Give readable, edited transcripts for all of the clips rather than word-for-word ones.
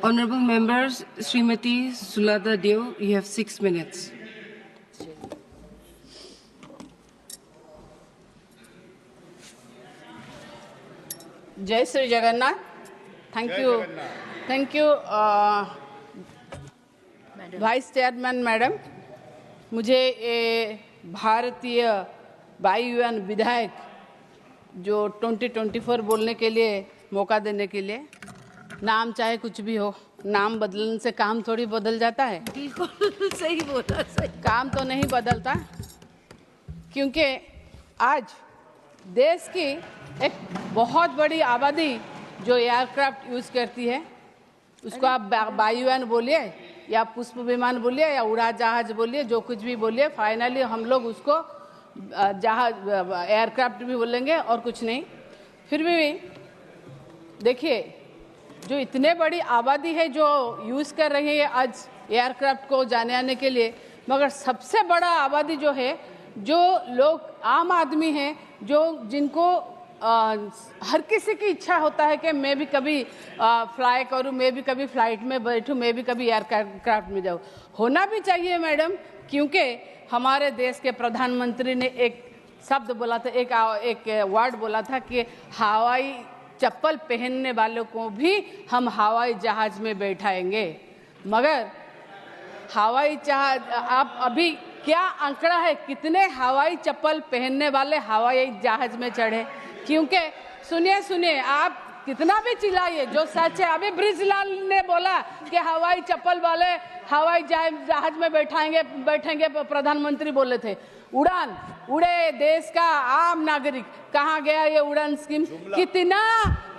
Honorable members, Srimati Sulada Deo, you have 6 minutes. Jai Sri Jagannath. Thank you, Vice Chairman Madam. मुझे भारतीय वायुयान विधायक जो 2024 बोलने के लिए मौका देने के लिए, नाम चाहे कुछ भी हो, नाम बदलने से काम थोड़ी बदल जाता है। बिल्कुल सही बोला, सही। काम तो नहीं बदलता, क्योंकि आज देश की एक बहुत बड़ी आबादी जो एयरक्राफ्ट यूज़ करती है, उसको आप वायुयान बोलिए या पुष्प विमान बोलिए या उड़ा जहाज बोलिए, जो कुछ भी बोलिए, फाइनली हम लोग उसको जहाज एयरक्राफ्ट भी बोलेंगे और कुछ नहीं। फिर भी देखिए, जो इतने बड़ी आबादी है जो यूज़ कर रही है आज एयरक्राफ्ट को जाने आने के लिए, मगर सबसे बड़ा आबादी जो है, जो लोग आम आदमी हैं, जो जिनको हर किसी की इच्छा होता है कि मैं भी कभी फ्लाई करूं, मैं भी कभी फ्लाइट में बैठूं, मैं भी कभी एयरक्राफ्ट में जाऊं। होना भी चाहिए मैडम, क्योंकि हमारे देश के प्रधानमंत्री ने एक शब्द बोला था, एक वर्ड बोला था कि हवाई चप्पल पहनने वालों को भी हम हवाई जहाज में बैठाएंगे। मगर हवाई जहाज, आप अभी क्या आंकड़ा है कितने हवाई चप्पल पहनने वाले हवाई जहाज में चढ़े? क्योंकि सुनिए, आप कितना भी चिल्लाइए, जो सच है, अभी ब्रिजलाल ने बोला कि हवाई चप्पल वाले हवाई जहाज में बैठेंगे प्रधानमंत्री बोले थे। उड़े देश का आम नागरिक, कहाँ गया ये उड़ान स्कीम?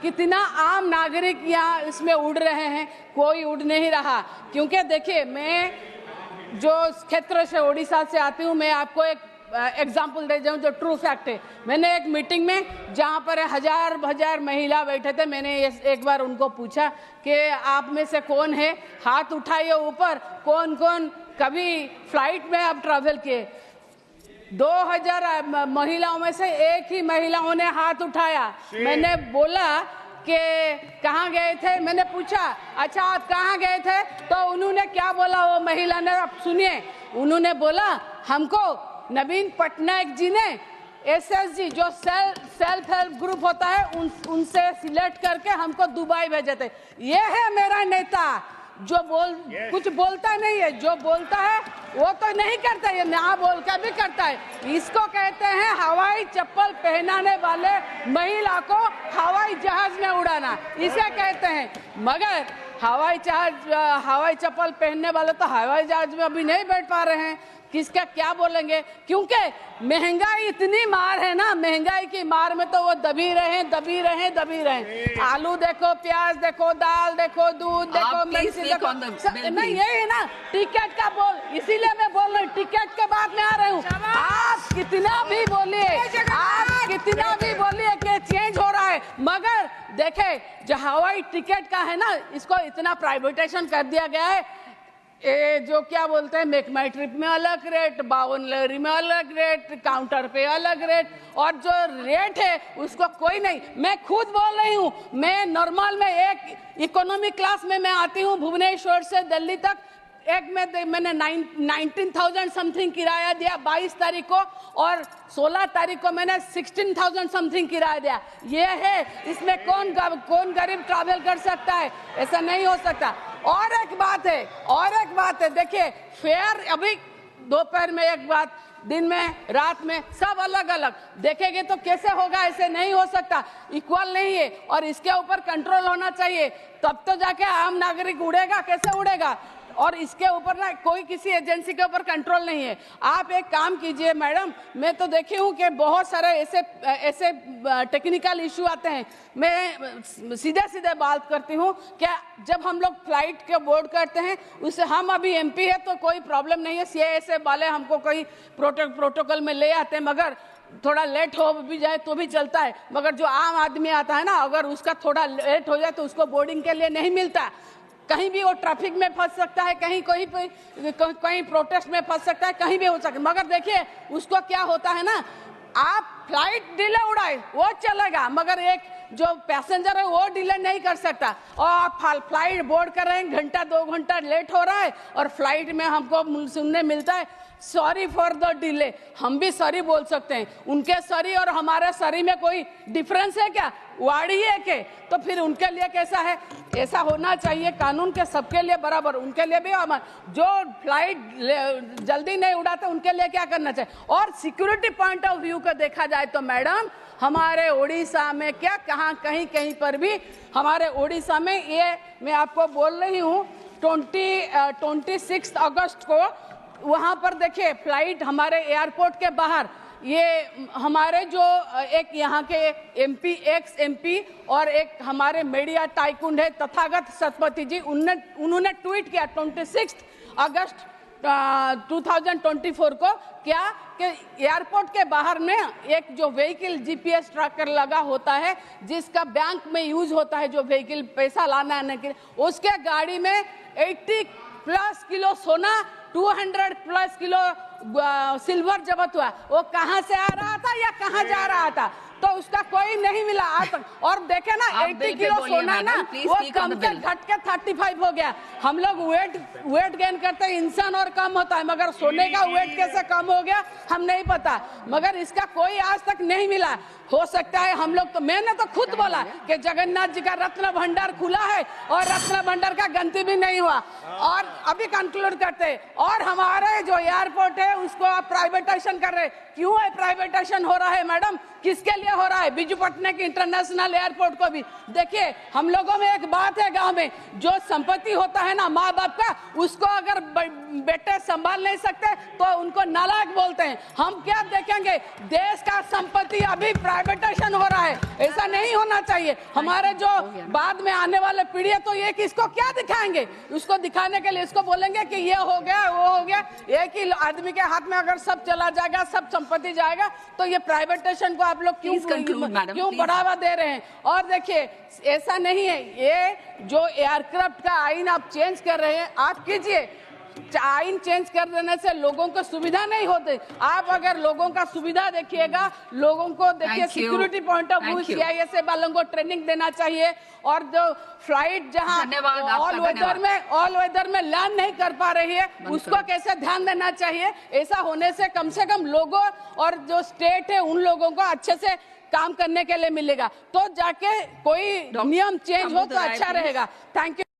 कितना आम नागरिक यहाँ इसमें उड़ रहे हैं, कोई उड़ नहीं रहा। क्योंकि देखिए, मैं जो क्षेत्र से उड़ीसा से आती हूँ, मैं आपको एक एग्जाम्पल दे जाऊँ जो ट्रू फैक्ट है। मैंने एक मीटिंग में जहाँ पर हजार महिला बैठे थे, मैंने एक बार उनको पूछा कि आप में से कौन है, हाथ उठाइए ऊपर, कौन कभी फ्लाइट में आप ट्रैवल किए? 2000 महिलाओं में से एक ही महिलाओं ने हाथ उठाया। मैंने बोला कि कहाँ गए थे, मैंने पूछा अच्छा आप कहाँ गए थे, तो उन्होंने क्या बोला वो महिला ने, आप सुनिए, उन्होंने बोला हमको नवीन पटनायक जी ने SSG जो सेल्फ हेल्प ग्रुप होता है उनसे सिलेक्ट करके हमको दुबई भेजे थे। ये है मेरा नेता, जो कुछ बोलता नहीं है, जो बोलता है वो तो नहीं करता है, ना बोल कर भी करता है। इसको कहते हैं हवाई चप्पल पहनाने वाले महिला को हवाई जहाज में उड़ाना, इसे कहते हैं। मगर हवाई चप्पल पहनने वाले तो हवाई जहाज में अभी नहीं बैठ पा रहे हैं। किसका क्या बोलेंगे? क्योंकि महंगाई इतनी मार है ना, महंगाई की मार में तो वो दबी रहे। आलू देखो, प्याज देखो, दाल देखो, दूध देखो, मिर्ची देखो, नहीं ये है ना टिकट का बोल, इसीलिए मैं बोल रही हूँ, टिकट के बाद में आ रही हूँ। आप कितना भी बोलिए कि चेंज हो रहा है, मगर देखे जो हवाई टिकट का है ना, इसको इतना प्राइवेटाइजेशन कर दिया गया है। जो क्या बोलते हैं, मेक माई ट्रिप में अलग रेट, बावन लहरी में अलग रेट, काउंटर पे अलग रेट, और जो रेट है उसको कोई नहीं। मैं खुद बोल रही हूँ, मैं नॉर्मल में एक इकोनॉमी क्लास में मैं आती hूँ भुवनेश्वर से दिल्ली तक, मैंने 19,000 समथिंग किराया दिया 22 तारीख को, और 16 तारीख को मैंने 16,000 समथिंग किराया दिया। ये है, इसमें कौन गरीब ट्रैवल कर सकता है? ऐसा नहीं हो सकता। और एक बात है, देखिए फेयर अभी दोपहर में एक बात, दिन में, रात में, सब अलग अलग देखेंगे तो कैसे होगा? ऐसे नहीं हो सकता, इक्वल नहीं है, और इसके ऊपर कंट्रोल होना चाहिए, तब तो जाके आम नागरिक उड़ेगा। कैसे उड़ेगा? और इसके ऊपर ना कोई किसी एजेंसी के ऊपर कंट्रोल नहीं है। आप एक काम कीजिए मैडम, मैं तो देखी हूँ कि बहुत सारे ऐसे टेक्निकल इशू आते हैं। मैं सीधे बात करती हूँ क्या, जब हम लोग फ्लाइट के बोर्ड करते हैं, उससे हम अभी MP है तो कोई प्रॉब्लम नहीं है, CISF वाले हमको कोई प्रोटोकॉल में ले आते हैं, मगर थोड़ा लेट हो भी जाए तो भी चलता है। मगर जो आम आदमी आता है ना, अगर उसका थोड़ा लेट हो जाए तो उसको बोर्डिंग के लिए नहीं मिलता, कहीं भी वो ट्रैफिक में फंस सकता है, कहीं प्रोटेस्ट में फंस सकता है, कहीं भी हो सकता है। मगर देखिए उसको क्या होता है ना, आप फ्लाइट डिले उड़ाए वो चलेगा, मगर एक जो पैसेंजर है वो डिले नहीं कर सकता। और आप फ्लाइट बोर्ड कर रहे हैं, घंटा 2 घंटा लेट हो रहा है और फ्लाइट में हमको सुनने मिलता है सॉरी फॉर द डिले। हम भी सॉरी बोल सकते हैं, उनके सॉरी और हमारे सॉरी में कोई डिफरेंस है क्या? वाड़ी है के? तो फिर उनके लिए कैसा है? ऐसा होना चाहिए कानून के सबके लिए बराबर। उनके लिए भी जो फ्लाइट जल्दी नहीं उड़ाते उनके लिए क्या करना चाहिए। और सिक्योरिटी पॉइंट ऑफ व्यू को देखा जाए तो मैडम हमारे उड़ीसा में क्या कहीं पर भी हमारे उड़ीसा में ये मैं आपको बोल रही हूँ 26 अगस्त को वहां पर देखिए फ्लाइट हमारे एयरपोर्ट के बाहर ये हमारे जो एक यहाँ के एक्स एमपी और एक हमारे मीडिया टाइकून है तथागत सतपथी जी, उन्होंने ट्वीट किया 26 अगस्त 2024 को क्या कि एयरपोर्ट के बाहर में एक जो व्हीकल जीपीएस ट्रैकर लगा होता है जिसका बैंक में यूज होता है, जो व्हीकल पैसा लाना आने के लिए, उसके गाड़ी में 80+ किलो सोना 200+ किलो सिल्वर जब्त हुआ। वो कहाँ से आ रहा था या कहाँ जा रहा था तो उसका कोई नहीं मिला आज तक। और देखे ना 80 किलो सोना ना वो कम से घट के 35 हो गया। हम लोग वेट गेन करते हैं, इंसान और कम होता है, मगर सोने का वेट कैसे कम हो गया हम नहीं पता, मगर इसका कोई आज तक नहीं मिला। हो सकता है हम लोग तो, मैंने तो खुद बोला कि जगन्नाथ जी का रत्न भंडार खुला है और रत्न भंडार का गंती भी नहीं हुआ। और अभी कंक्लूड करते हैं, और हमारे जो एयरपोर्ट है उसको आप प्राइवेटाइजेशन कर रहे हैं। क्यों है प्राइवेटाइजेशन हो रहा है मैडम? किसके लिए हो रहा है? बिजू पटनायक इंटरनेशनल एयरपोर्ट को भी देखिए। हम लोगों में एक बात है, गांव में जो संपत्ति होता है ना माँ बाप का, उसको अगर बेटे संभाल नहीं सकते तो उनको नालायक बोलते हैं। हम क्या देखेंगे? देश का संपत्ति अभी प्राइवेटाइजेशन हो रहा है, ऐसा नहीं होना चाहिए। हमारे जो बाद में आने वाले पीढ़ी है तो ये किसको क्या दिखाएंगे? उसको दिखाने के लिए इसको बोलेंगे कि ये हो गया वो हो गया। एक ही आदमी के हाथ में अगर सब चला जाएगा, सब संपत्ति जाएगा, तो ये प्राइवेटाइजेशन को आप लोग क्यों बढ़ावा दे रहे हैं? और देखिए ऐसा नहीं है, ये जो एयरक्राफ्ट का आइन आप चेंज कर रहे हैं आप कीजिए। आइन चेंज कर देने से लोगों को सुविधा नहीं होती। आप अगर लोगों का सुविधा देखिएगा, लोगों को देखिए security point of view CISF वालों को ट्रेनिंग देना चाहिए। और जो फ्लाइट जहां ऑल वेदर में लैंड नहीं कर पा रही है उसको कैसे ध्यान देना चाहिए। ऐसा होने से कम लोगों और जो स्टेट है उन लोगों को अच्छे से काम करने के लिए मिलेगा, तो जाके कोई नियम चेंज हो तो अच्छा रहेगा। Thank you.